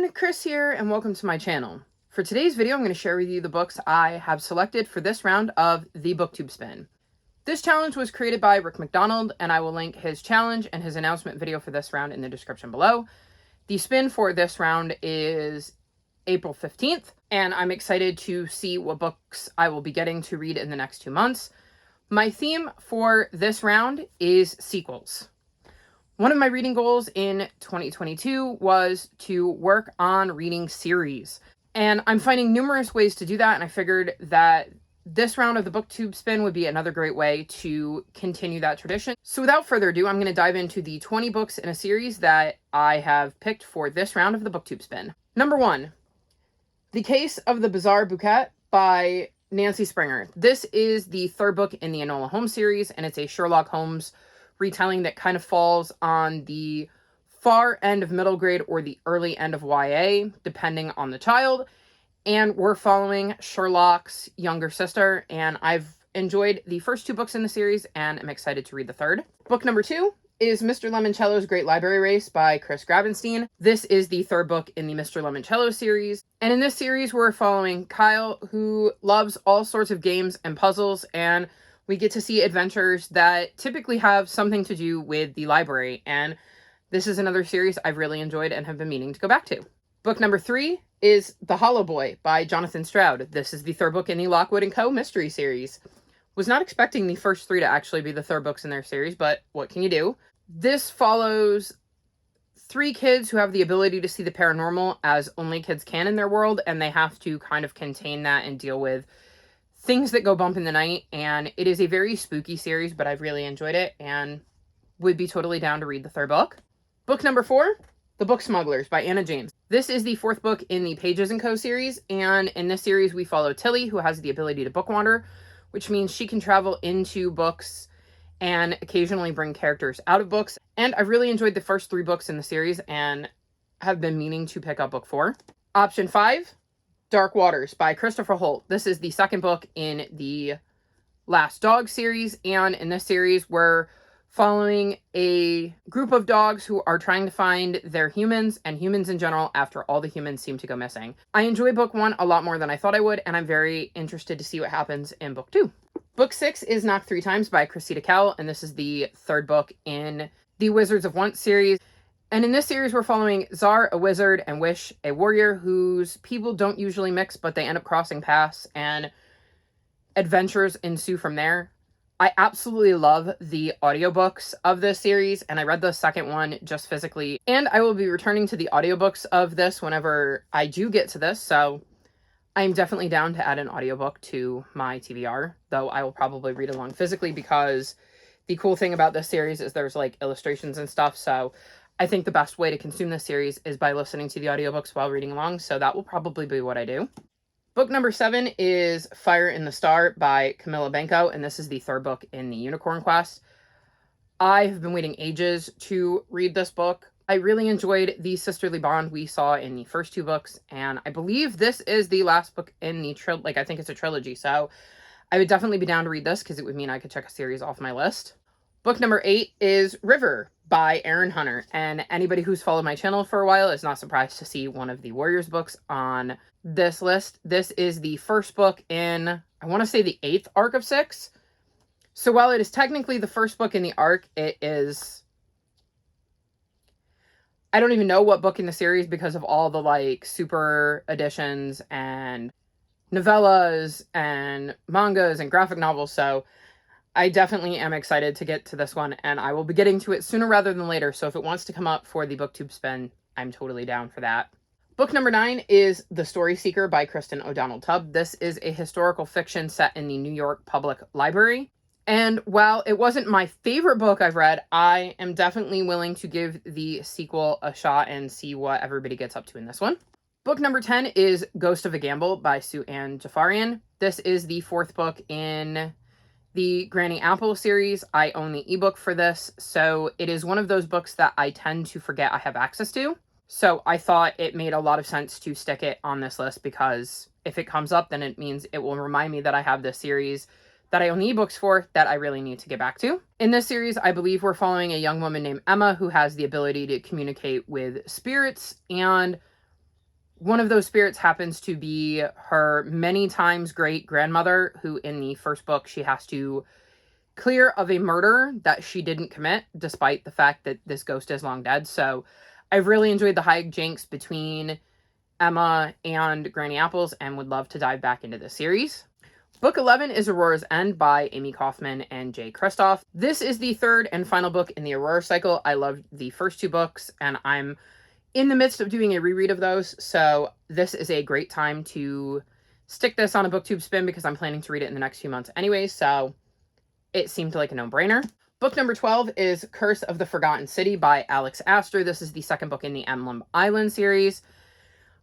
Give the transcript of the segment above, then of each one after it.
everyone, Chris here, and welcome to my channel. For today's video, I'm going to share with you the books I have selected for this round of the Booktube Spin. This challenge was created by Rick McDonald, and I will link his challenge and his announcement video for this round in the description below. The spin for this round is April 15th, and I'm excited to see what books I will be getting to read in the next 2 months. My theme for this round is sequels. One of my reading goals in 2022 was to work on reading series, and I'm finding numerous ways to do that, and I figured that this round of the Booktube Spin would be another great way to continue that tradition. So without further ado, I'm going to dive into the 20 books in a series that I have picked for this round of the Booktube Spin. Number 1, The Case of the Bizarre Bouquet by Nancy Springer. This is the third book in the Enola Holmes series, and it's a Sherlock Holmes retelling that kind of falls on the far end of middle grade or the early end of YA, depending on the child. And we're following Sherlock's younger sister, and I've enjoyed the first 2 books in the series, and I'm excited to read the third. Book number 2 is Mr. Lemoncello's Great Library Race by Chris Gravenstein. This is the third book in the Mr. Lemoncello series. And in this series, we're following Kyle, who loves all sorts of games and puzzles, and we get to see adventures that typically have something to do with the library. And this is another series I've really enjoyed and have been meaning to go back to. Book number 3 is The Hollow Boy by Jonathan Stroud. This is the third book in the Lockwood & Co. mystery series. Was not expecting the first 3 to actually be the third books in their series, but what can you do? This follows 3 kids who have the ability to see the paranormal as only kids can in their world, and they have to kind of contain that and deal with things that go bump in the night. And it is a very spooky series, but I've really enjoyed it and would be totally down to read the third book. Book number 4, The Book Smugglers by Anna James. This is the 4th book in the Pages & Co. series, and in this series we follow Tilly, who has the ability to book wander, which means she can travel into books and occasionally bring characters out of books. And I've really enjoyed the first 3 books in the series and have been meaning to pick up book 4. Option 5, Dark Waters by Christopher Holt. This is the 2nd book in the Last Dog series, and in this series we're following a group of dogs who are trying to find their humans and humans in general after all the humans seem to go missing. I enjoy book 1 a lot more than I thought I would, and I'm very interested to see what happens in book 2. Book 6 is Knocked 3 Times by Cressida Kell, and this is the 3rd book in the Wizards of Once series. And in this series, we're following Czar, a wizard, and Wish, a warrior, whose people don't usually mix, but they end up crossing paths, and adventures ensue from there. I absolutely love the audiobooks of this series, and I read the second one just physically, and I will be returning to the audiobooks of this whenever I do get to this, so I'm definitely down to add an audiobook to my TBR, though I will probably read along physically, because the cool thing about this series is there's like illustrations and stuff, so I think the best way to consume this series is by listening to the audiobooks while reading along, so that will probably be what I do. Book number 7 is Fire in the Star by Camilla Benko, and this is the 3rd book in the Unicorn Quest. I have been waiting ages to read this book. I really enjoyed the sisterly bond we saw in the first 2 books, and I believe this is the last book in the I think it's a trilogy, so I would definitely be down to read this because it would mean I could check a series off my list. Book number 8 is River by Aaron Hunter, and anybody who's followed my channel for a while is not surprised to see one of the Warriors books on this list. This is the 1st book in, I want to say, the 8th arc of 6. So while it is technically the 1st book in the arc, it is, I don't even know what book in the series because of all the like super editions and novellas and mangas and graphic novels, so I definitely am excited to get to this one, and I will be getting to it sooner rather than later, so if it wants to come up for the Booktube Spin, I'm totally down for that. Book number 9 is The Story Seeker by Kristen O'Donnell Tubb. This is a historical fiction set in the New York Public Library, and while it wasn't my favorite book I've read, I am definitely willing to give the sequel a shot and see what everybody gets up to in this one. Book number 10 is Ghost of a Gamble by Sue Ann Jafarian. This is the 4th book in the Granny Apple series. I own the ebook for this, so it is one of those books that I tend to forget I have access to. So I thought it made a lot of sense to stick it on this list, because if it comes up, then it means it will remind me that I have this series that I own the ebooks for that I really need to get back to. In this series, I believe we're following a young woman named Emma who has the ability to communicate with spirits, and One of those spirits happens to be her many times great grandmother, who in the first book she has to clear of a murder that she didn't commit, despite the fact that this ghost is long dead. So I've really enjoyed the hijinks between Emma and Granny Apples and would love to dive back into the series. Book 11 is Aurora's End by Amy Kaufman and Jay Kristoff. This is the third and final book in the Aurora cycle. I loved the first two books, and I'm in the midst of doing a reread of those, so this is a great time to stick this on a Booktube Spin because I'm planning to read it in the next few months anyway, so it seemed like a no-brainer. Book number 12 is Curse of the Forgotten City by Alex Astor. This is the second book in the Emblem Island series.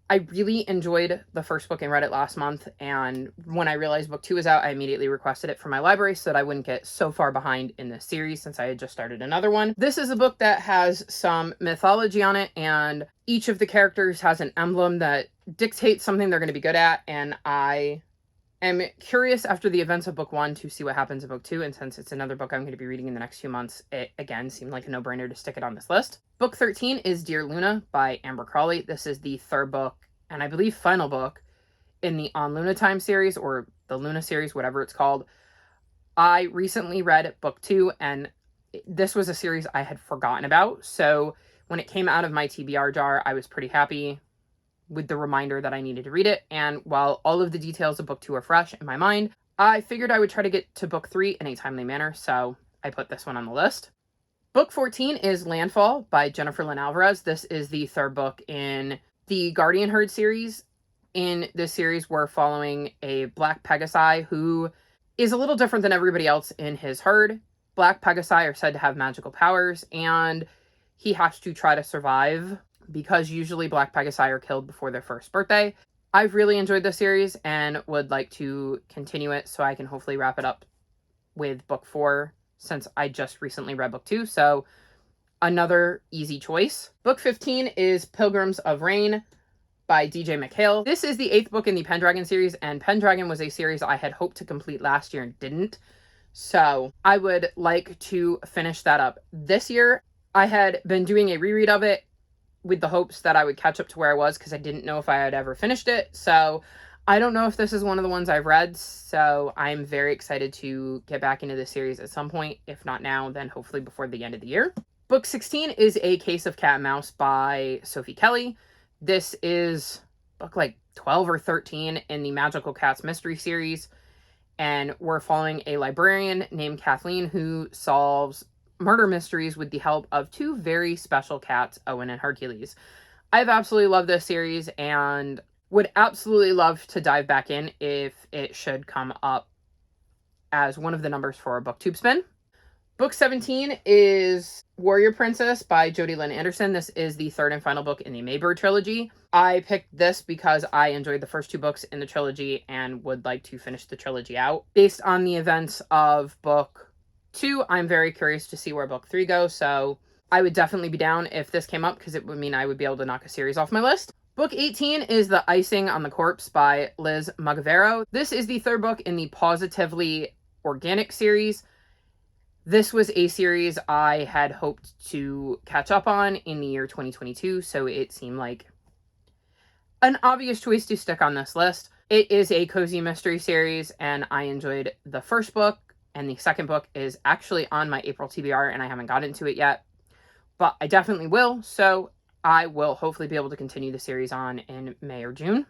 I really enjoyed the first book and read it last month, and when I realized book 2 was out, I immediately requested it from my library so that I wouldn't get so far behind in this series since I had just started another one. This is a book that has some mythology on it, and each of the characters has an emblem that dictates something they're going to be good at, and I am curious after the events of book 1 to see what happens in book 2, and since it's another book I'm going to be reading in the next few months, it again seemed like a no-brainer to stick it on this list. Book 13 is Dear Luna by Amber Crawley. This is the third book, and I believe final book, in the On Luna Time series, or the Luna series, whatever it's called. I recently read book 2, and this was a series I had forgotten about, so when it came out of my TBR jar, I was pretty happy with the reminder that I needed to read it, and while all of the details of book 2 are fresh in my mind, I figured I would try to get to book 3 in a timely manner, so I put this one on the list. Book 14 is Landfall by Jennifer Lynn Alvarez. This is the third book in the Guardian Herd series. In this series, we're following a Black Pegasi who is a little different than everybody else in his herd. Black Pegasi are said to have magical powers, and he has to try to survive because usually Black Pegasi are killed before their first birthday. I've really enjoyed this series and would like to continue it so I can hopefully wrap it up with book 4 since I just recently read book 2, so another easy choice. Book 15 is Pilgrims of Rain by DJ McHale. This is the 8th book in the Pendragon series, and Pendragon was a series I had hoped to complete last year and didn't. So I would like to finish that up this year. I had been doing a reread of it with the hopes that I would catch up to where I was because I didn't know if I had ever finished it. So I don't know if this is one of the ones I've read, so I'm very excited to get back into the series at some point. If not now, then hopefully before the end of the year. Book 16 is A Case of Cat and Mouse by Sophie Kelly. This is book like 12 or 13 in the Magical Cats mystery series, and we're following a librarian named Kathleen who solves murder mysteries with the help of two very special cats, Owen and Hercules. I've absolutely loved this series and would absolutely love to dive back in if it should come up as one of the numbers for a Booktube Spin. Book 17 is Warrior Princess by Jodi Lynn Anderson. This is the third and final book in the Maybird trilogy. I picked this because I enjoyed the first two books in the trilogy and would like to finish the trilogy out. Based on the events of book 2, I'm very curious to see where book 3 goes, so I would definitely be down if this came up because it would mean I would be able to knock a series off my list. Book 18 is The Icing on the Corpse by Liz Magavero. This is the third book in the Positively Organic series. This was a series I had hoped to catch up on in the year 2022, so it seemed like an obvious choice to stick on this list. It is a cozy mystery series, and I enjoyed the first book, and the second book is actually on my April TBR, and I haven't got into it yet, but I definitely will, so I will hopefully be able to continue the series on in May or June.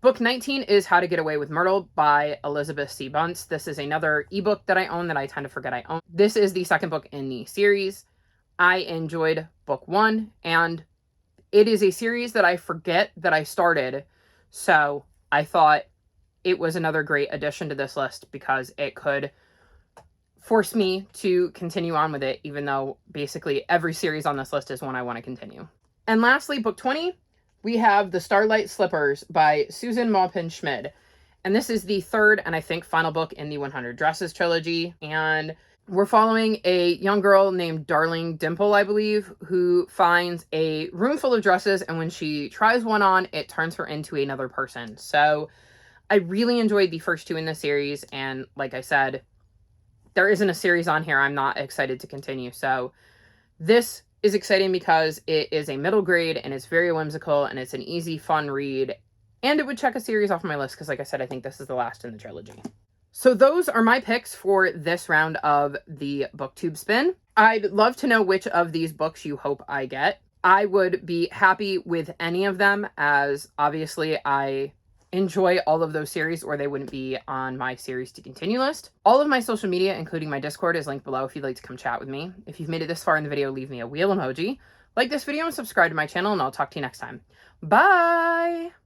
Book 19 is How to Get Away with Myrtle by Elizabeth C. Bunce. This is another ebook that I own that I tend to forget I own. This is the second book in the series. I enjoyed book 1, and it is a series that I forget that I started, so I thought it was another great addition to this list because it could force me to continue on with it, even though basically every series on this list is one I want to continue. And lastly, book 20, we have The Starlight Slippers by Susan Maupin Schmid. And this is the third and I think final book in the 100 Dresses trilogy. And we're following a young girl named Darling Dimple, I believe, who finds a room full of dresses. And when she tries one on, it turns her into another person. So I really enjoyed the first two in the series. And like I said, there isn't a series on here I'm not excited to continue. So this is exciting because it is a middle grade and it's very whimsical and it's an easy, fun read. And it would check a series off my list because, like I said, I think this is the last in the trilogy. So those are my picks for this round of the Booktube Spin. I'd love to know which of these books you hope I get. I would be happy with any of them, as obviously I enjoy all of those series or they wouldn't be on my series to continue list. All of my social media, including my Discord, is linked below if you'd like to come chat with me. If you've made it this far in the video, leave me a wheel emoji. Like this video and subscribe to my channel, and I'll talk to you next time. Bye!